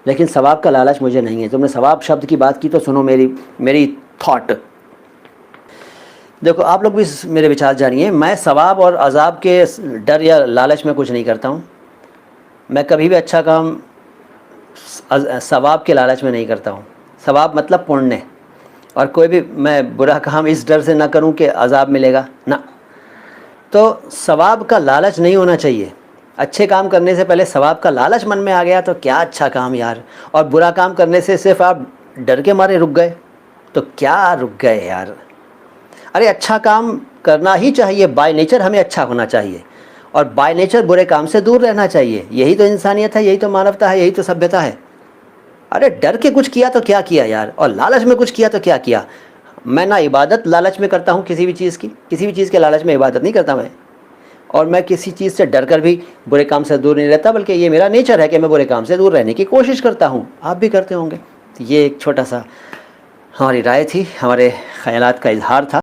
लेकिन सवाब का लालच मुझे नहीं है। तुमने सवाब शब्द की बात की तो सुनो मेरी मेरी थॉट। देखो आप लोग भी मेरे विचार जानिए। मैं सवाब और अजाब के डर या लालच में कुछ नहीं करता हूँ। मैं कभी भी अच्छा काम सवाब के लालच में नहीं करता हूँ। सवाब मतलब पुण्य। और कोई भी मैं बुरा काम इस डर से ना करूं कि अजाब मिलेगा ना। तो सवाब का लालच नहीं होना चाहिए। अच्छे काम करने से पहले सवाब का लालच मन में आ गया तो क्या अच्छा काम यार। और बुरा काम करने से सिर्फ आप डर के मारे रुक गए तो क्या रुक गए यार। अरे अच्छा काम करना ही चाहिए, बाय नेचर हमें अच्छा होना चाहिए और बाय नेचर बुरे काम से दूर रहना चाहिए। यही तो इंसानियत है, यही तो मानवता है, यही तो सभ्यता है। अरे डर के कुछ किया तो क्या किया यार, और लालच में कुछ किया तो क्या किया। मैं ना इबादत लालच में करता हूँ किसी भी चीज़ की, किसी भी चीज़ के लालच में इबादत नहीं करता मैं। और मैं किसी चीज़ से डर कर भी बुरे काम से दूर नहीं रहता, बल्कि ये मेरा नेचर है कि मैं बुरे काम से दूर रहने की कोशिश करता हूँ। आप भी करते होंगे। तो ये एक छोटा सा हमारी राय थी, हमारे ख्यालात का इजहार था।